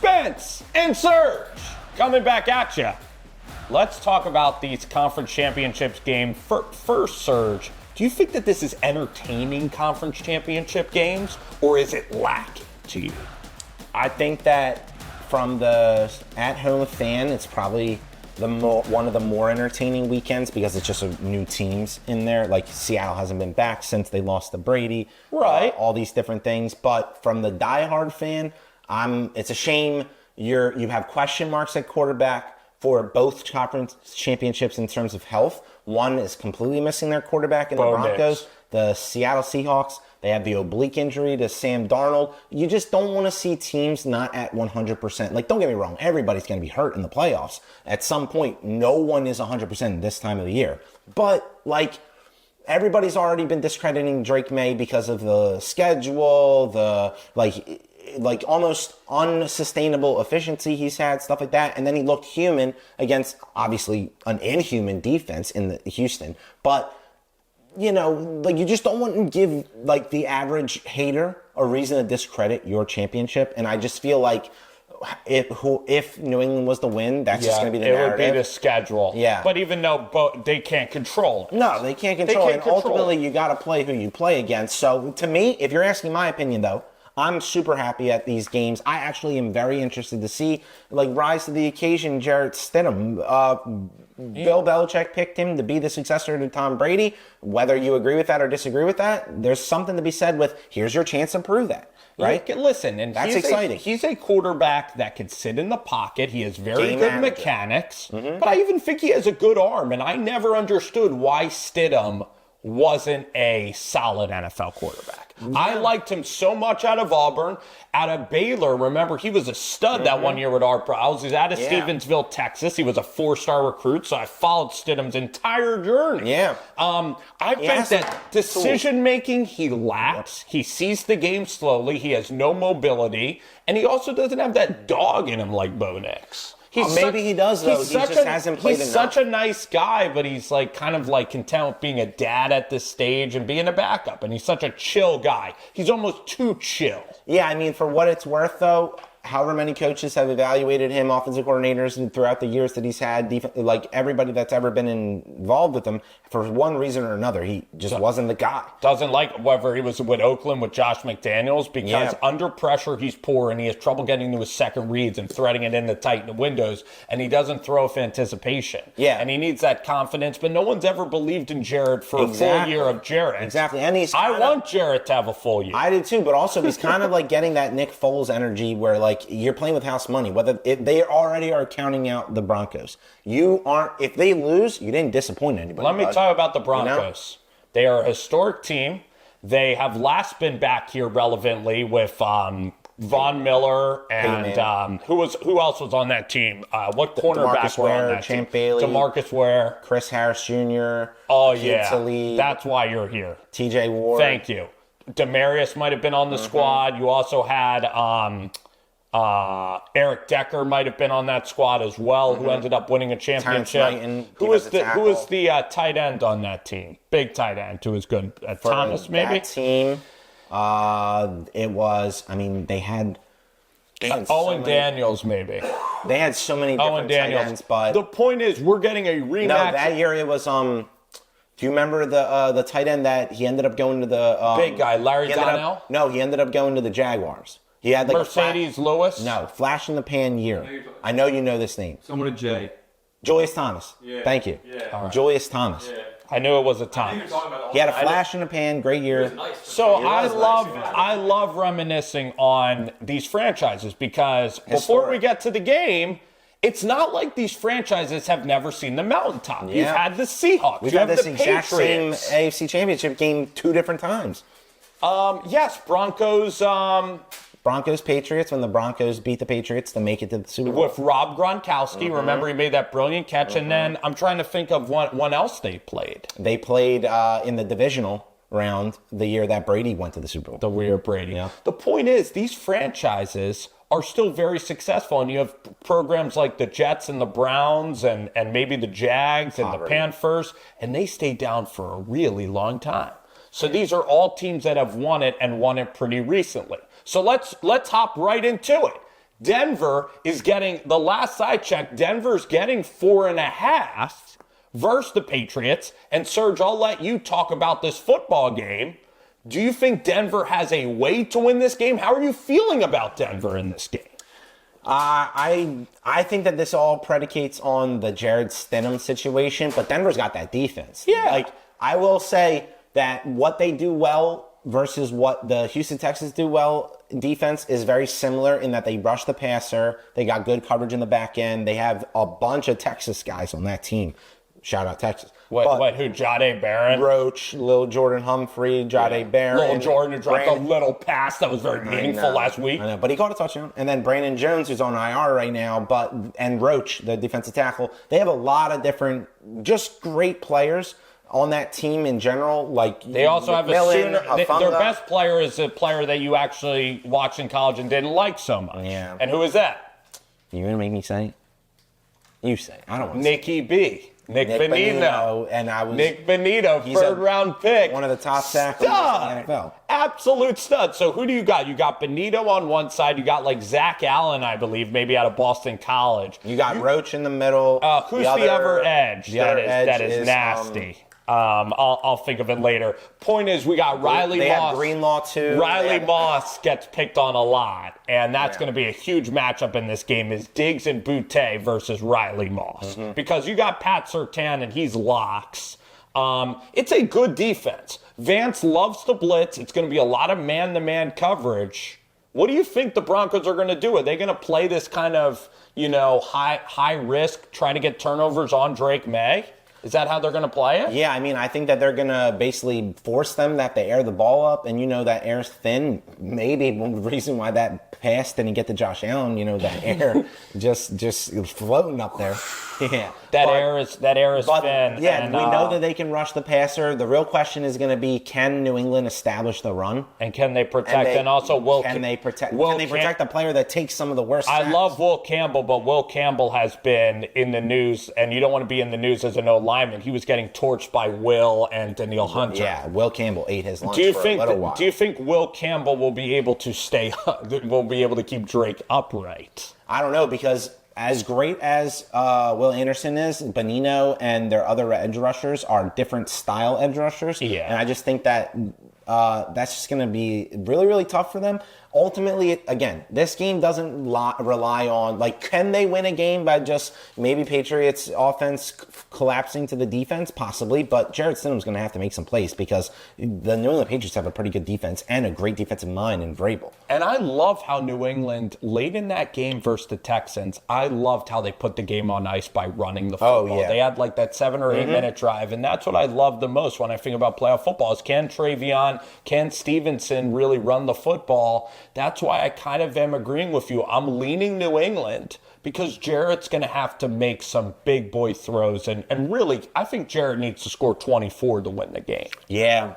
Defense and Surge coming back at you. Let's talk about these conference championships game. First, Surge, do you think that this is entertaining conference championship games, or is it lacking to you? I think that from the at-home fan, it's probably one of the more entertaining weekends because it's just new teams in there. Like Seattle hasn't been back since they lost to Brady. Right. All these different things. But from the diehard fan, it's a shame you have question marks at quarterback for both conference championships in terms of health. One is completely missing their quarterback in the Broncos. Nix. The Seattle Seahawks, they have the oblique injury to Sam Darnold. You just don't want to see teams not at 100%. Like, don't get me wrong, everybody's going to be hurt in the playoffs. At some point, no one is 100% this time of the year. But, like, everybody's already been discrediting Drake May because of the schedule, the, like almost unsustainable efficiency he's had, stuff like that. And then he looked human against, obviously, an inhuman defense in Houston. But, you know, like, you just don't want to give, like, the average hater a reason to discredit your championship. And I just feel like if New England was to win, that's just going to be the narrative. It would be the schedule. Yeah. But even though they can't control it. No, they can't control it. And ultimately, you got to play who you play against. So, to me, if you're asking my opinion, though, I'm super happy at these games. I actually am very interested to see, like, rise to the occasion, Jarrett Stidham. Bill Belichick picked him to be the successor to Tom Brady. Whether you agree with that or disagree with that, there's something to be said with, here's your chance to prove that, right? Listen, and that's exciting. He's a quarterback that can sit in the pocket. He has very Game good manager. Mechanics, but I even think he has a good arm, and I never understood why Stidham wasn't a solid NFL quarterback. I liked him so much out of Auburn, out of Baylor. Remember, he was a stud that one year with Art Browse. He's out of Stevensville, Texas. He was a 4-star recruit, so I followed Stidham's entire journey. Yeah. I think that decision-making he lacks. He sees the game slowly. He has no mobility, and he also doesn't have that dog in him like Bo Nix. Maybe he does, though. He just hasn't played enough. He's such a nice guy, but he's like kind of like content with being a dad at this stage and being a backup. And he's such a chill guy. He's almost too chill. Yeah, I mean, for what it's worth, though, however many coaches have evaluated him, offensive coordinators, and throughout the years that he's had, like everybody that's ever been involved with him, for one reason or another, he just wasn't the guy. Doesn't like whether he was with Oakland with Josh McDaniels, because under pressure he's poor and he has trouble getting to his second reads and threading it in the tight windows, and he doesn't throw with anticipation. Yeah. And he needs that confidence, but no one's ever believed in Jarrett for a full year of Jarrett. Exactly. And I want Jarrett to have a full year. I did too, but also he's kind of like getting that Nick Foles energy where, like, you're playing with house money. They already are counting out the Broncos. If they lose, you didn't disappoint anybody. Let me talk about the Broncos. You know? They are a historic team. They have last been back here relevantly with Von Miller and who else was on that team? What cornerback were on that Champ team? Bailey, DeMarcus Ware, Chris Harris Jr. Oh Keith yeah, Talib, that's why you're here. TJ Ward. Thank you. Demarius might have been on the squad. You also had Eric Decker might have been on that squad as well, who ended up winning a championship. Who was the tight end on that team? Big tight end who was good. Thomas, maybe? That team, it was, I mean, they had Owen Daniels, maybe. They had so many different tight ends, but the point is, we're getting a rematch. No, that year it was, do you remember the tight end that he ended up going to the... big guy, Larry Donnell? No, he ended up going to the Jaguars. He had like Mercedes Lewis? No, flash in the pan year. I know you know this name. Someone with J. Julius Thomas. Yeah. Thank you. Yeah. Right. Julius Thomas. Yeah. I knew it was a Thomas. He had a flash in the pan, great year. So I love reminiscing on these franchises because before we get to the game, it's not like these franchises have never seen the mountaintop. Yeah. You've had the Seahawks. We've had this the exact same Patriots. AFC Championship game 2 different times. Yes, Broncos. Broncos, Patriots, when the Broncos beat the Patriots to make it to the Super Bowl. With Rob Gronkowski. Remember, he made that brilliant catch. And then I'm trying to think of one else they played. They played in the divisional round the year that Brady went to the Super Bowl. The year Brady. Yeah. The point is, these franchises are still very successful. And you have programs like the Jets and the Browns and maybe the Jags and the Panthers. And they stay down for a really long time. So these are all teams that have won it and won it pretty recently. So let's hop right into it. Denver is getting, the last I checked, Denver's getting 4.5 versus the Patriots. And Serge, I'll let you talk about this football game. Do you think Denver has a way to win this game? How are you feeling about Denver in this game? I think that this all predicates on the Jarrett Stidham situation, but Denver's got that defense. Yeah. Like, I will say that what they do well versus what the Houston Texans do well defense is very similar in that they rush the passer. They got good coverage in the back end. They have a bunch of Texas guys on that team. Shout out Texas. What, who? Jahdae Barron? Roach, Lil Jordan Humphrey, Jahdae Barron. Lil Jordan who dropped a little pass that was very meaningful last week. I know, but he caught a touchdown. And then Brandon Jones, who's on IR right now, and Roach, the defensive tackle. They have a lot of different, just great players on that team in general. Like they also have their best player is a player that you actually watched in college and didn't like so much. Yeah. And who is that? You're going to make me say it? You say it. I don't want to Nicky B. Nick Bonito. And I was Nick Bonito, third-round pick. One of the top tacklers in the NFL. Absolute stud. So who do you got? You got Bonito on one side. You got like Zach Allen, I believe, maybe out of Boston College. You got Roach in the middle. Who's the other edge? That is is nasty. I'll think of it later. Point is, we got Riley Moss. They have Greenlaw, too. Riley Moss gets picked on a lot, and that's going to be a huge matchup in this game is Diggs and Boutte versus Riley Moss. Mm-hmm. Because you got Pat Surtain, and he's locks. It's a good defense. Vance loves to blitz. It's going to be a lot of man-to-man coverage. What do you think the Broncos are going to do? Are they going to play this kind of, high risk, trying to get turnovers on Drake May? Is that how they're going to play it? Yeah, I mean, I think that they're going to basically force them that they air the ball up, and that air's thin. Maybe one reason why that pass didn't get to Josh Allen, that air just floating up there. Yeah, that air is thin. Yeah, and we know that they can rush the passer. The real question is going to be, can New England establish the run? And can they protect? Can they protect a player that takes some of the worst I snaps? love Will Campbell, but Will Campbell has been in the news, and you don't want to be in the news as an O-lineman. He was getting torched by Will and Danielle Hunter. Yeah, Will Campbell ate his lunch for a little while. Do you think Will Campbell will be able to keep Drake upright? I don't know, because as great as Will Anderson is, Bonino and their other edge rushers are different style edge rushers. Yeah. And I just think that that's just going to be really, really tough for them. Ultimately, again, this game doesn't rely on, can they win a game by just maybe Patriots offense collapsing to the defense? Possibly, but Jarrett Stidham's going to have to make some plays because the New England Patriots have a pretty good defense and a great defensive mind in Vrabel. And I love how New England, late in that game versus the Texans, I loved how they put the game on ice by running the football. Oh, yeah. They had that 7 or 8 minute drive, and that's what I love the most when I think about playoff football is can Stevenson really run the football? That's why I kind of am agreeing with you. I'm leaning New England because Jarrett's going to have to make some big boy throws. And really, I think Jarrett needs to score 24 to win the game. Yeah.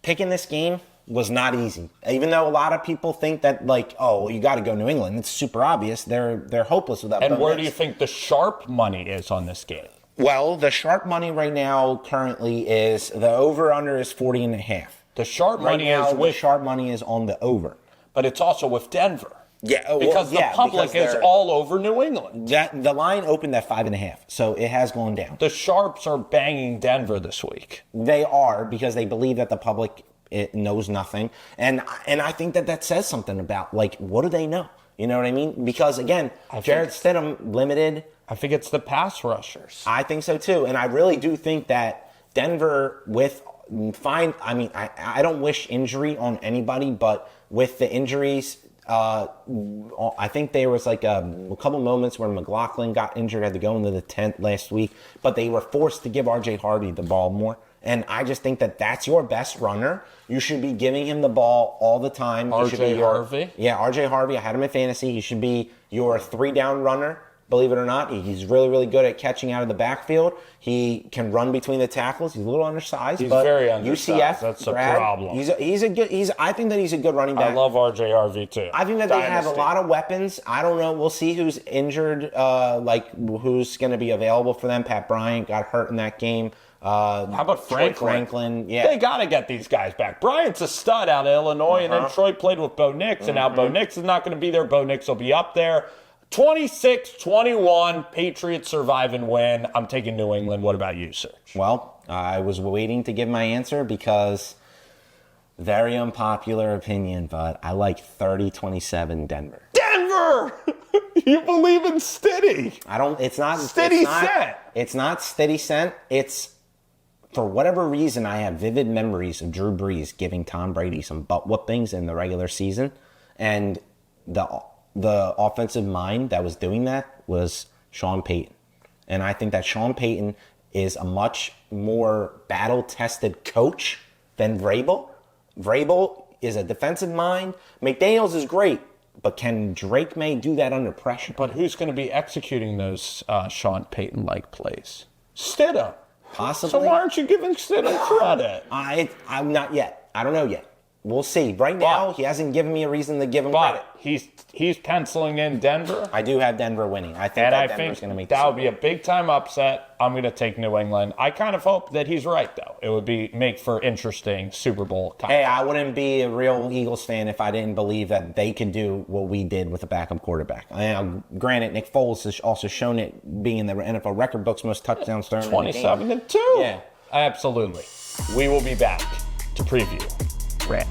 Picking this game was not easy. Even though a lot of people think that, you got to go New England. It's super obvious. They're hopeless without Bo Nix. And where do you think the sharp money is on this game? Well, the sharp money right now currently is the over-under is 40.5. The sharp money is on the over. But it's also with Denver. Yeah, because the public is all over New England. The line opened at 5.5, so it has gone down. The Sharps are banging Denver this week. They are, because they believe that the public knows nothing. And I think that says something about, what do they know? You know what I mean? Because, again, Jarrett Stidham limited. I think it's the pass rushers. I think so, too. And I really do think that Denver I don't wish injury on anybody, but with the injuries, I think there was a couple moments where McLaughlin got injured, had to go into the tent last week, but they were forced to give R.J. Harvey the ball more. And I just think that that's your best runner. You should be giving him the ball all the time. R.J. Harvey? Yeah, R.J. Harvey. I had him in fantasy. He should be your 3-down runner. Believe it or not, he's really, really good at catching out of the backfield. He can run between the tackles. He's a little undersized. He's but very undersized. UCF, that's a problem. I think that he's a good running back. I love R.J. Harvey too. I think that they have a lot of weapons. I don't know. We'll see who's injured, who's going to be available for them. Pat Bryant got hurt in that game How about Franklin? Franklin, yeah. They got to get these guys back. Bryant's a stud out of Illinois, and then Troy played with Bo Nix, and now Bo Nix is not going to be there. Bo Nix will be up there. 26-21, Patriots survive and win. I'm taking New England. What about you, Serge? Well, I was waiting to give my answer because very unpopular opinion, but I like 30-27 Denver. Denver! You believe in Stiddy. I don't, it's not. Steady scent. It's not steady scent. It's, for whatever reason, I have vivid memories of Drew Brees giving Tom Brady some butt whoopings in the regular season. And the offensive mind that was doing that was Sean Payton. And I think that Sean Payton is a much more battle-tested coach than Vrabel. Vrabel is a defensive mind. McDaniels is great, but can Drake May do that under pressure? But who's going to be executing those Sean Payton-like plays? Stidham. Possibly. So why aren't you giving Stidham credit? I'm not yet. I don't know yet. We'll see. Right now, he hasn't given me a reason to give him credit. But he's penciling in Denver. I do have Denver winning. I think Denver's going to make that would be a big-time upset. I'm going to take New England. I kind of hope that he's right, though. It would make for interesting Super Bowl content. Hey, I wouldn't be a real Eagles fan if I didn't believe that they can do what we did with a backup quarterback. Granted, Nick Foles has also shown it being in the NFL record books, most touchdowns during 27-2. Yeah. Absolutely. We will be back to preview Rams.